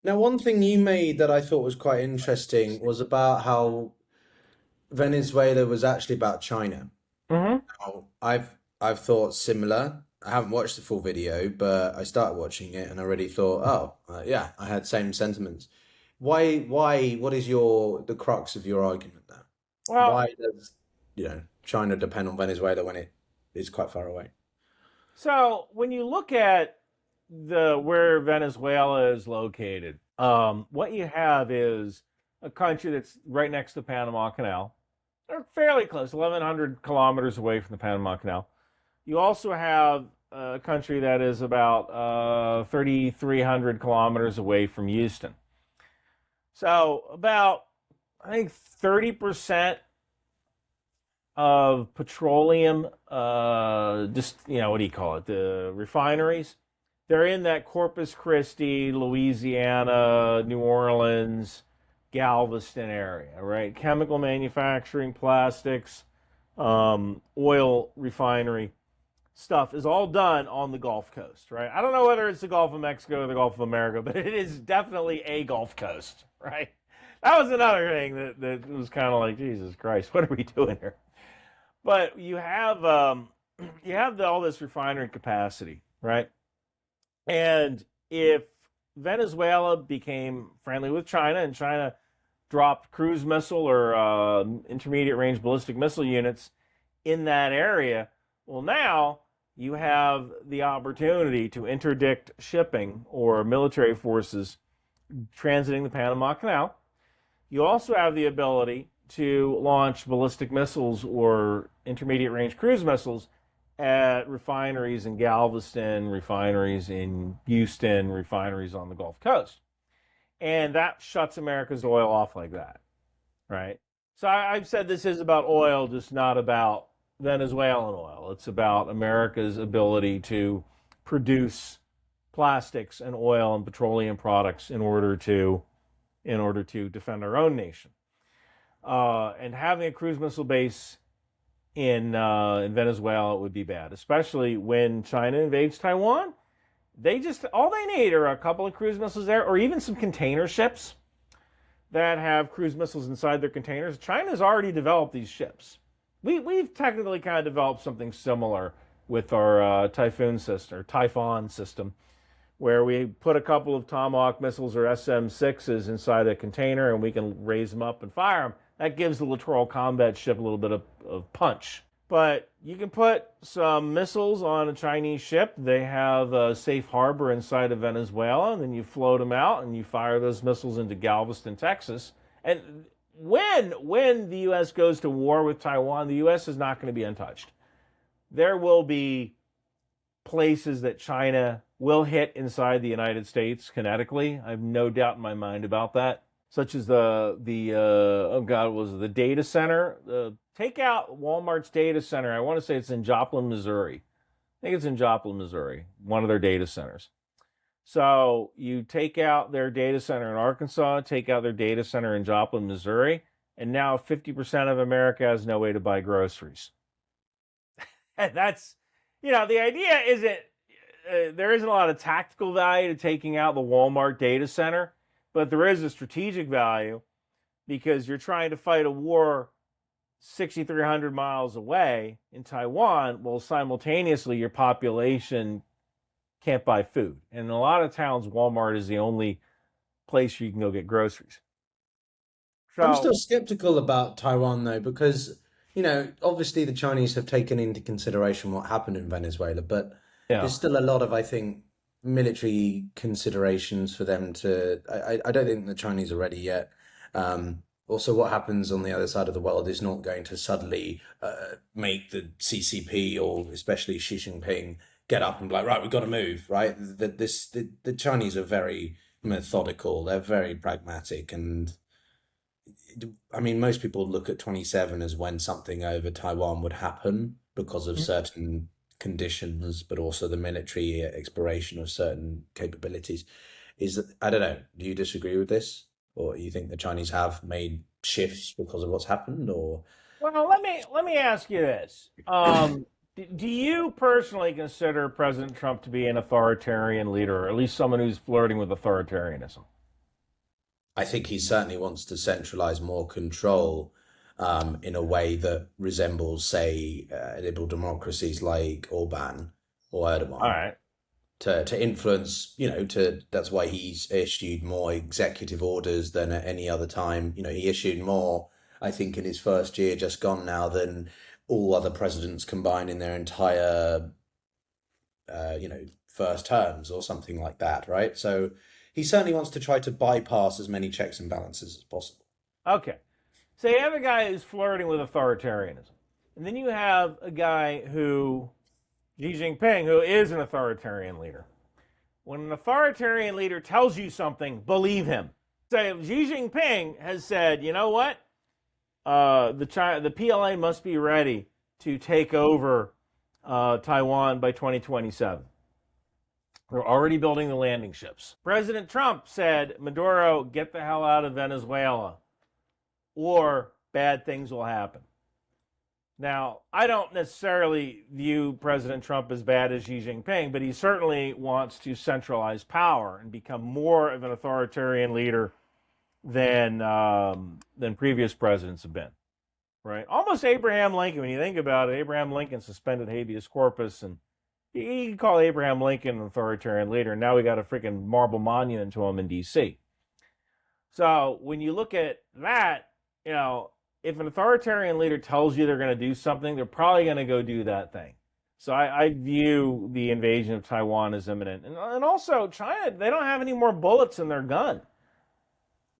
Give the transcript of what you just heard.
Now, one thing you made that I thought was quite interesting was about how Venezuela was actually about China. Hmm. Now, I've thought similar. I haven't watched the full video, but I started watching it and I already thought, oh, yeah, I had same sentiments. What is the crux of your argument there? Well, Why does, China depend on Venezuela when it is quite far away? so when you look at the where Venezuela is located, what you have is a country that's right next to the Panama Canal. They're fairly close, 1,100 kilometers away from the Panama Canal. You also have a country that is about 3,300 kilometers away from Houston. So about, I think, 30% of petroleum, just, what do you call it? The refineries. They're in that Corpus Christi, Louisiana, New Orleans, Galveston area, right? Chemical manufacturing, plastics, oil refinery stuff is all done on the Gulf Coast, right? I don't know whether it's the Gulf of Mexico or the Gulf of America, but it is definitely a Gulf Coast, right? That was another thing that was kind of like, Jesus Christ, what are we doing here? But you have all this refinery capacity, right? And if Venezuela became friendly with China and China dropped cruise missile or intermediate range ballistic missile units in that area, well, now you have the opportunity to interdict shipping or military forces transiting the Panama Canal. You also have the ability to launch ballistic missiles or intermediate range cruise missiles at refineries in Galveston, refineries in Houston, refineries on the Gulf Coast. And that shuts America's oil off like that, right? So I've said this is about oil, just not about Venezuelan oil. It's about America's ability to produce plastics and oil and petroleum products in order to defend our own nation. And having a cruise missile base in Venezuela would be bad, especially when China invades Taiwan. They just all they need are a couple of cruise missiles there, or even some container ships that have cruise missiles inside their containers. China's already developed these ships. We've technically kind of developed something similar with our Typhoon system or Typhon system, where we put a couple of Tomahawk missiles or SM-6s inside a container and we can raise them up and fire them. That gives the littoral combat ship a little bit of punch. But you can put some missiles on a Chinese ship. They have a safe harbor inside of Venezuela, and then you float them out and you fire those missiles into Galveston, Texas. And when the U.S. goes to war with Taiwan, the U.S. is not going to be untouched. There will be places that China will hit inside the United States kinetically. I have no doubt in my mind about that. Such as the oh god, was it the data center? Take out Walmart's data center. I want to say it's in Joplin, Missouri. I think it's in Joplin, Missouri, one of their data centers. So you take out their data center in Arkansas, take out their data center in Joplin, Missouri, and now 50% of America has no way to buy groceries. And the idea isn't, there isn't a lot of tactical value to taking out the Walmart data center, but there is a strategic value because you're trying to fight a war 6,300 miles away in Taiwan, while simultaneously your population can't buy food. And in a lot of towns, Walmart is the only place you can go get groceries. I'm So, still skeptical about Taiwan though, because, obviously the Chinese have taken into consideration what happened in Venezuela, but yeah. there's still a lot of, I think, military considerations for them to. I don't think the Chinese are ready yet. Also, what happens on the other side of the world is not going to suddenly make the CCP or especially Xi Jinping get up and be like, right, we've got to move, right? The Chinese are very methodical, they're very pragmatic, and I mean, most people look at 27 as when something over Taiwan would happen because of certain conditions, but also the military exploration of certain capabilities. I don't know, do you disagree with this? Or you think the Chinese have made shifts because of what's happened? Or Well, let me ask you this: do you personally consider President Trump to be an authoritarian leader, or at least someone who's flirting with authoritarianism? I think he certainly wants to centralize more control in a way that resembles, say, liberal democracies like Orban or All Erdogan. right. To influence, that's why he's issued more executive orders than at any other time. He issued more, I think, in his first year just gone now than all other presidents combined in their entire, first terms or something like that, right? So he certainly wants to try to bypass as many checks and balances as possible. Okay. So you have a guy who's flirting with authoritarianism. And then you have a guy who, Xi Jinping, who is an authoritarian leader. When an authoritarian leader tells you something, believe him. So Xi Jinping has said, you know what? The PLA must be ready to take over Taiwan by 2027. They're already building the landing ships. President Trump said, Maduro, get the hell out of Venezuela, or bad things will happen. Now, I don't necessarily view President Trump as bad as Xi Jinping, but he certainly wants to centralize power and become more of an authoritarian leader than previous presidents have been. Right? Almost Abraham Lincoln. When you think about it, Abraham Lincoln suspended habeas corpus, and you can call Abraham Lincoln an authoritarian leader. And now we got a freaking marble monument to him in D.C. So when you look at that, if an authoritarian leader tells you they're going to do something, they're probably going to go do that thing. So I view the invasion of Taiwan as imminent. And also, China, they don't have any more bullets in their gun.